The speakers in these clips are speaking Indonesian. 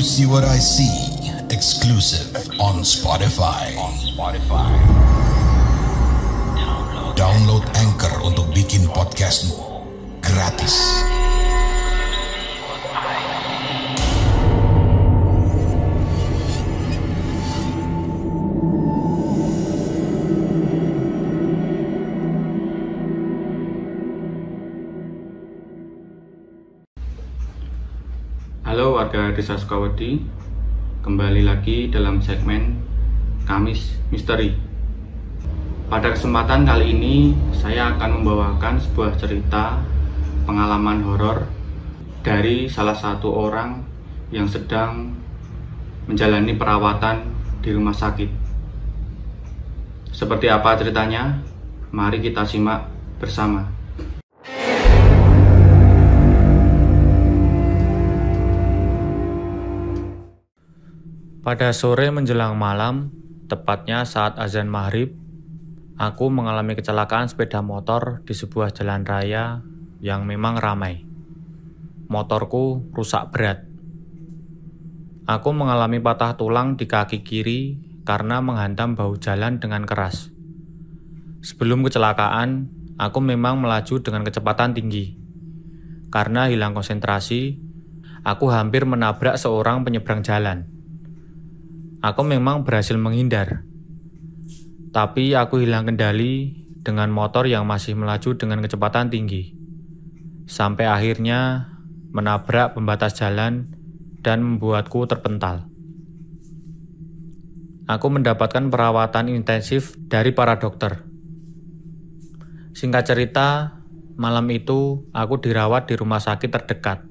See What I See, exclusive on Spotify. Download Anchor untuk bikin podcastmu gratis. Halo warga Desa Sukawedi, kembali lagi dalam segmen Kamis Misteri. Pada kesempatan kali ini, saya akan membawakan sebuah cerita pengalaman horor dari salah satu orang yang sedang menjalani perawatan di rumah sakit. Seperti apa ceritanya? Mari kita simak bersama. Pada sore menjelang malam, tepatnya saat azan maghrib, aku mengalami kecelakaan sepeda motor di sebuah jalan raya yang memang ramai. Motorku rusak berat. Aku mengalami patah tulang di kaki kiri karena menghantam bahu jalan dengan keras. Sebelum kecelakaan, aku memang melaju dengan kecepatan tinggi. Karena hilang konsentrasi, aku hampir menabrak seorang penyeberang jalan. Aku memang berhasil menghindar, tapi aku hilang kendali dengan motor yang masih melaju dengan kecepatan tinggi, sampai akhirnya menabrak pembatas jalan dan membuatku terpental. Aku mendapatkan perawatan intensif dari para dokter. Singkat cerita, malam itu aku dirawat di rumah sakit terdekat.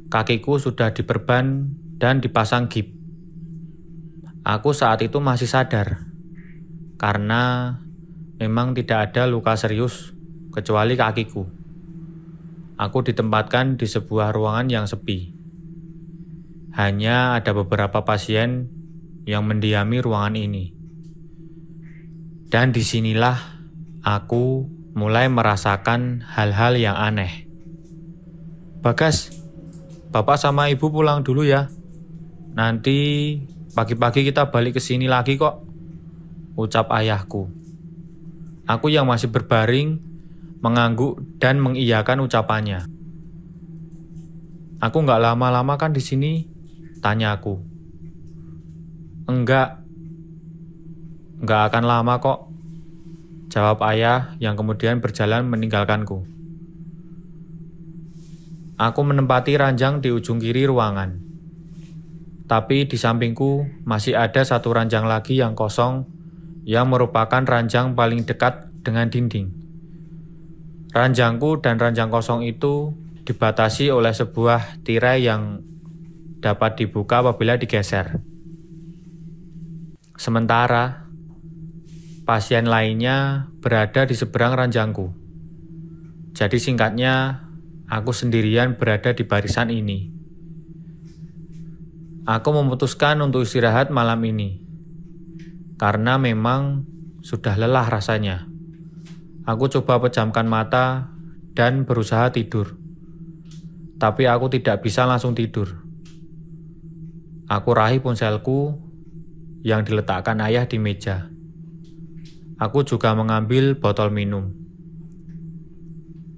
Kakiku sudah diperban dan dipasang gip. Aku saat itu masih sadar, karena memang tidak ada luka serius kecuali kakiku. Aku ditempatkan di sebuah ruangan yang sepi. Hanya ada beberapa pasien yang mendiami ruangan ini. Dan disinilah aku mulai merasakan hal-hal yang aneh. "Bagas, Bapak sama Ibu pulang dulu ya. Nanti pagi-pagi kita balik ke sini lagi kok," ucap ayahku. Aku yang masih berbaring, mengangguk dan mengiyakan ucapannya. "Aku nggak lama-lama kan di sini?" tanya aku. Enggak akan lama kok," jawab ayah yang kemudian berjalan meninggalkanku. Aku menempati ranjang di ujung kiri ruangan. Tapi di sampingku masih ada satu ranjang lagi yang kosong yang merupakan ranjang paling dekat dengan dinding. Ranjangku dan ranjang kosong itu dibatasi oleh sebuah tirai yang dapat dibuka apabila digeser. Sementara pasien lainnya berada di seberang ranjangku. Jadi singkatnya, aku sendirian berada di barisan ini. Aku memutuskan untuk istirahat malam ini, karena memang sudah lelah rasanya. Aku coba pejamkan mata dan berusaha tidur, tapi aku tidak bisa langsung tidur. Aku raih ponselku yang diletakkan ayah di meja. Aku juga mengambil botol minum.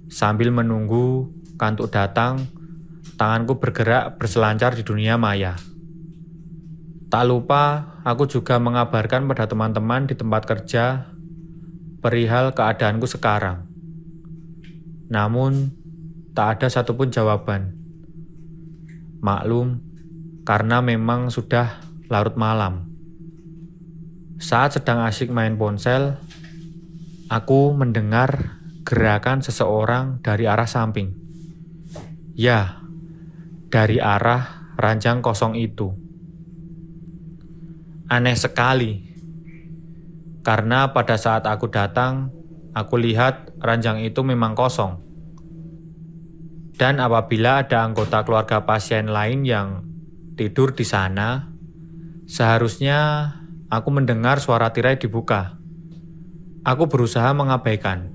Sambil menunggu kantuk datang, tanganku bergerak berselancar di dunia maya. Tak lupa, aku juga mengabarkan pada teman-teman di tempat kerja perihal keadaanku sekarang. Namun, tak ada satupun jawaban. Maklum, karena memang sudah larut malam. Saat sedang asyik main ponsel, aku mendengar gerakan seseorang dari arah samping. Ya, dari arah ranjang kosong itu. Aneh sekali, karena pada saat aku datang, aku lihat ranjang itu memang kosong. Dan apabila ada anggota keluarga pasien lain yang tidur di sana, seharusnya aku mendengar suara tirai dibuka. Aku berusaha mengabaikan.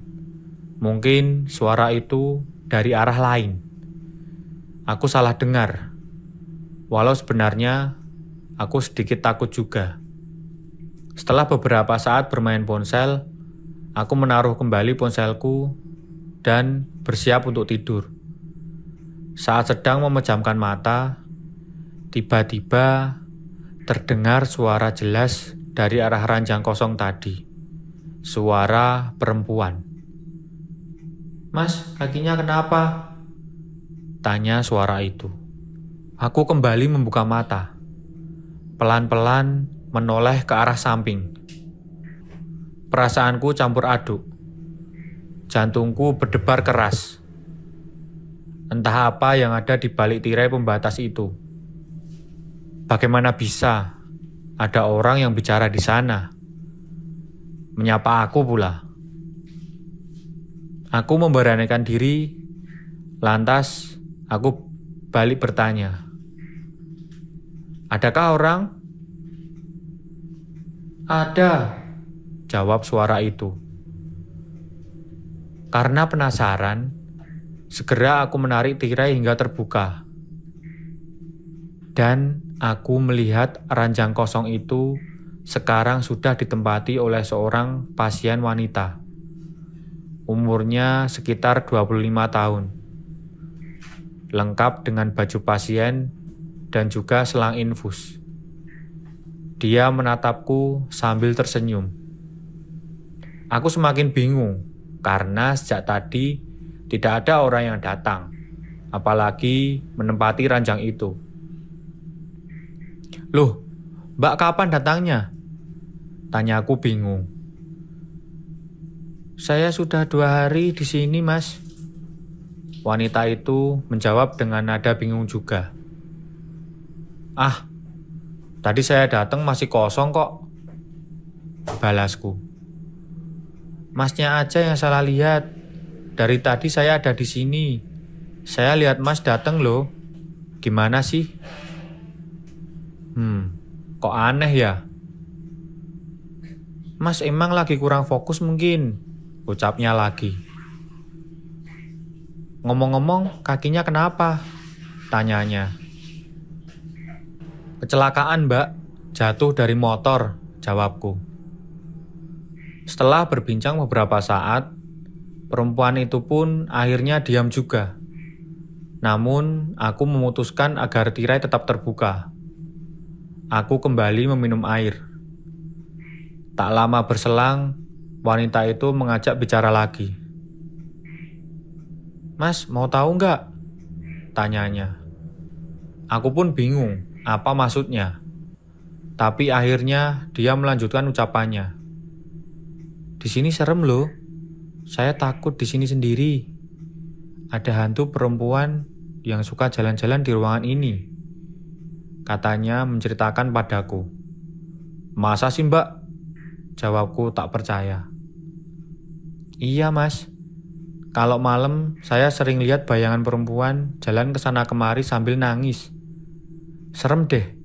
Mungkin suara itu dari arah lain. Aku salah dengar. Walau sebenarnya aku sedikit takut juga. Setelah beberapa saat bermain ponsel, aku menaruh kembali ponselku dan bersiap untuk tidur. Saat sedang memejamkan mata, tiba-tiba terdengar suara jelas dari arah ranjang kosong tadi. Suara perempuan. "Mas, kakinya kenapa?" tanya suara itu. Aku kembali membuka mata. Pelan-pelan menoleh ke arah samping. Perasaanku campur aduk. Jantungku berdebar keras. Entah apa yang ada di balik tirai pembatas itu. Bagaimana bisa ada orang yang bicara di sana? Menyapa aku pula. Aku memberanikan diri, lantas aku balik bertanya, "Adakah orang?" "Ada," jawab suara itu. Karena penasaran, segera aku menarik tirai hingga terbuka. Dan aku melihat ranjang kosong itu sekarang sudah ditempati oleh seorang pasien wanita. Umurnya sekitar 25 tahun. Lengkap dengan baju pasien dan juga selang infus. Dia menatapku sambil tersenyum. Aku semakin bingung karena sejak tadi tidak ada orang yang datang, apalagi menempati ranjang itu. "Loh, Mbak kapan datangnya?" tanya aku bingung. "Saya sudah 2 hari di sini, Mas." Wanita itu menjawab dengan nada bingung juga. "Ah, tadi saya datang masih kosong kok," balasku. "Masnya aja yang salah lihat. Dari tadi saya ada di sini. Saya lihat Mas datang loh. Gimana sih?" Kok aneh ya? "Mas emang lagi kurang fokus mungkin," ucapnya lagi. "Ngomong-ngomong, kakinya kenapa?" tanyanya. "Kecelakaan, Mbak. Jatuh dari motor," jawabku. Setelah berbincang beberapa saat, perempuan itu pun akhirnya diam juga. Namun, aku memutuskan agar tirai tetap terbuka. Aku kembali meminum air. Tak lama berselang, wanita itu mengajak bicara lagi. "Mas, mau tahu nggak?" tanyanya. Aku pun bingung apa maksudnya. Tapi akhirnya dia melanjutkan ucapannya. "Di sini serem loh. Saya takut di sini sendiri. Ada hantu perempuan yang suka jalan-jalan di ruangan ini," katanya menceritakan padaku. "Masa sih, Mbak?" jawabku tak percaya. "Iya, Mas. Kalau malam saya sering lihat bayangan perempuan jalan ke sana kemari sambil nangis. Serem deh.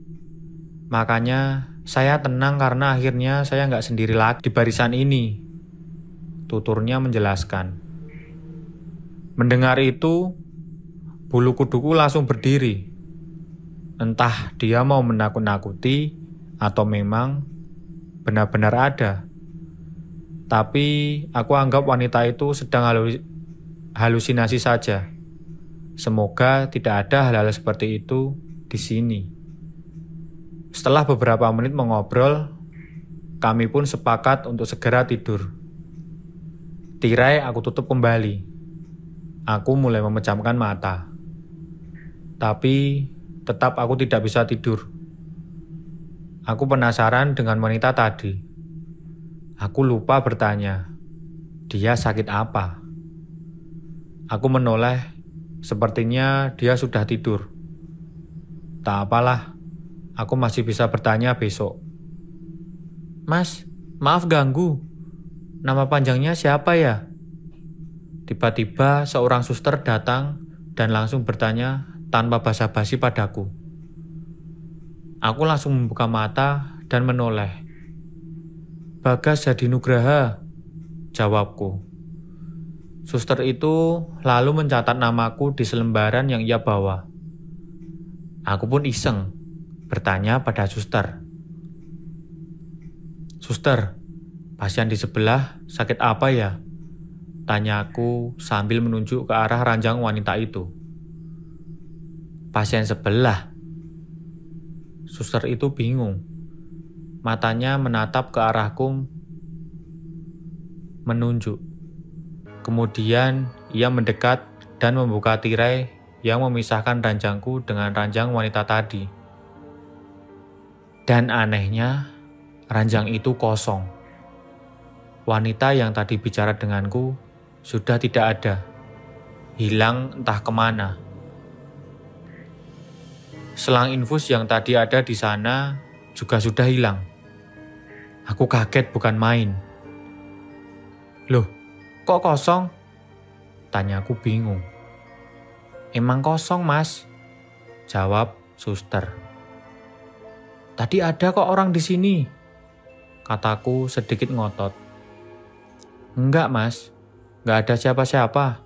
Makanya saya tenang karena akhirnya saya nggak sendiri lagi di barisan ini," tuturnya menjelaskan. Mendengar itu, bulu kuduku langsung berdiri. Entah dia mau menakut-nakuti atau memang benar-benar ada. Tapi aku anggap wanita itu sedang halusinasi saja. Semoga tidak ada hal-hal seperti itu di sini. Setelah beberapa menit mengobrol, kami pun sepakat untuk segera tidur. Tirai aku tutup kembali. Aku mulai memejamkan mata. Tapi tetap aku tidak bisa tidur. Aku penasaran dengan wanita tadi. Aku lupa bertanya, dia sakit apa? Aku menoleh, sepertinya dia sudah tidur. Tak apalah, aku masih bisa bertanya besok. "Mas, maaf ganggu. Nama panjangnya siapa ya?" Tiba-tiba seorang suster datang dan langsung bertanya tanpa basa-basi padaku. Aku langsung membuka mata dan menoleh. "Bagas Hadi Nugraha," jawabku. Suster itu lalu mencatat namaku di selembaran yang ia bawa. Aku pun iseng bertanya pada suster. "Suster, pasien di sebelah sakit apa ya?" Tanyaku sambil menunjuk ke arah ranjang wanita itu. "Pasien sebelah?" Suster itu bingung. Matanya menatap ke arahku menunjuk. Kemudian ia mendekat dan membuka tirai yang memisahkan ranjangku dengan ranjang wanita tadi. Dan anehnya, ranjang itu kosong. Wanita yang tadi bicara denganku sudah tidak ada. Hilang entah kemana. Selang infus yang tadi ada di sana juga sudah hilang. Aku kaget bukan main. "Loh, kok kosong?" Tanyaku bingung. "Emang kosong, Mas," jawab suster. "Tadi ada kok orang di sini," kataku sedikit ngotot. "Enggak, Mas, enggak ada siapa-siapa."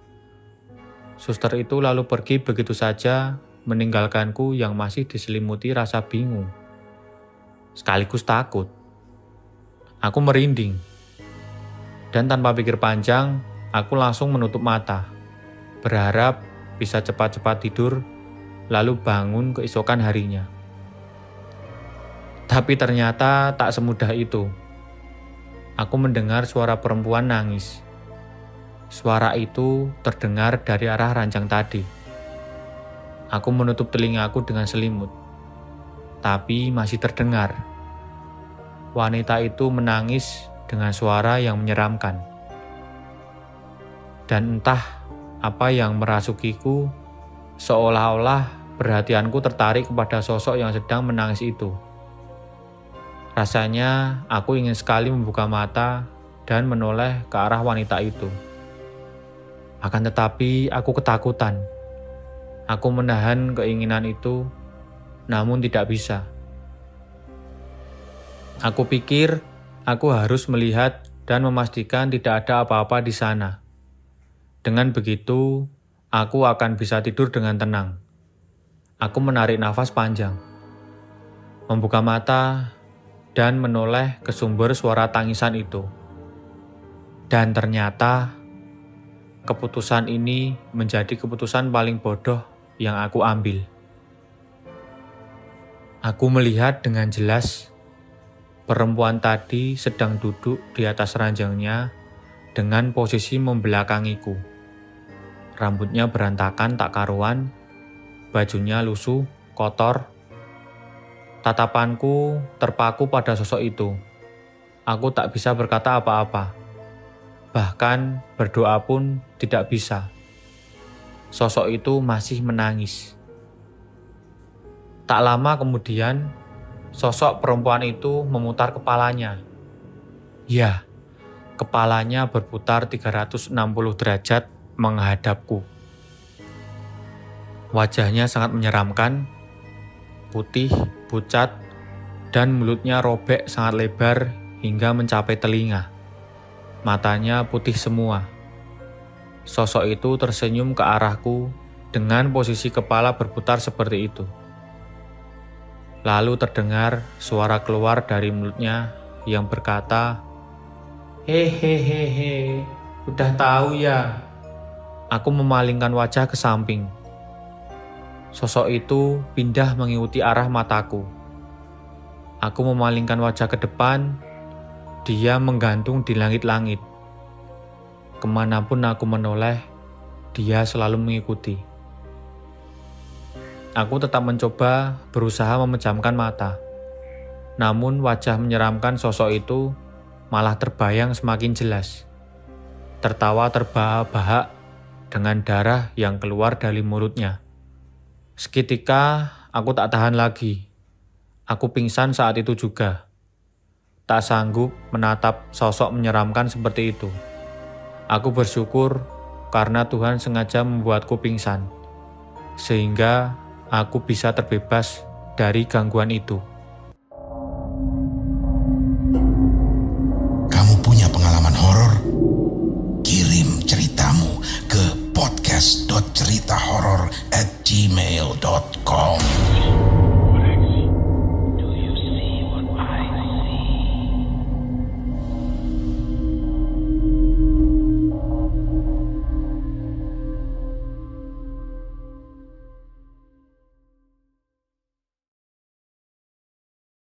Suster itu lalu pergi begitu saja, meninggalkanku yang masih diselimuti rasa bingung, sekaligus takut. Aku merinding, dan tanpa pikir panjang, aku langsung menutup mata, berharap bisa cepat-cepat tidur, lalu bangun keesokan harinya. Tapi ternyata tak semudah itu. Aku mendengar suara perempuan nangis. Suara itu terdengar dari arah ranjang tadi. Aku menutup telingaku dengan selimut, tapi masih terdengar. Wanita itu menangis dengan suara yang menyeramkan. Dan entah apa yang merasukiku, seolah-olah perhatianku tertarik kepada sosok yang sedang menangis itu. Rasanya aku ingin sekali membuka mata dan menoleh ke arah wanita itu. Akan tetapi aku ketakutan. Aku menahan keinginan itu, namun tidak bisa. Aku pikir aku harus melihat dan memastikan tidak ada apa-apa di sana. Dengan begitu, aku akan bisa tidur dengan tenang. Aku menarik nafas panjang, membuka mata, dan menoleh ke sumber suara tangisan itu. Dan ternyata, keputusan ini menjadi keputusan paling bodoh yang aku ambil. Aku melihat dengan jelas perempuan tadi sedang duduk di atas ranjangnya dengan posisi membelakangiku. Rambutnya berantakan tak karuan, bajunya lusuh, kotor. Tatapanku terpaku pada sosok itu. Aku tak bisa berkata apa-apa. Bahkan berdoa pun tidak bisa. Sosok itu masih menangis. Tak lama kemudian, sosok perempuan itu memutar kepalanya. Ya, kepalanya berputar 360 derajat menghadapku. Wajahnya sangat menyeramkan, putih, pucat, dan mulutnya robek sangat lebar hingga mencapai telinga. Matanya putih semua. Sosok itu tersenyum ke arahku dengan posisi kepala berputar seperti itu. Lalu terdengar suara keluar dari mulutnya yang berkata, "Hehehehe, udah tahu ya." Aku memalingkan wajah ke samping. Sosok itu pindah mengikuti arah mataku. Aku memalingkan wajah ke depan, dia menggantung di langit-langit. Kemanapun aku menoleh, dia selalu mengikuti. Aku tetap mencoba berusaha memejamkan mata. Namun wajah menyeramkan sosok itu malah terbayang semakin jelas. Tertawa terbahak-bahak dengan darah yang keluar dari mulutnya. Seketika aku tak tahan lagi. Aku pingsan saat itu juga. Tak sanggup menatap sosok menyeramkan seperti itu. Aku bersyukur karena Tuhan sengaja membuatku pingsan, sehingga aku bisa terbebas dari gangguan itu. Kamu punya pengalaman horor? Kirim ceritamu ke podcast www.ceritahoror@gmail.com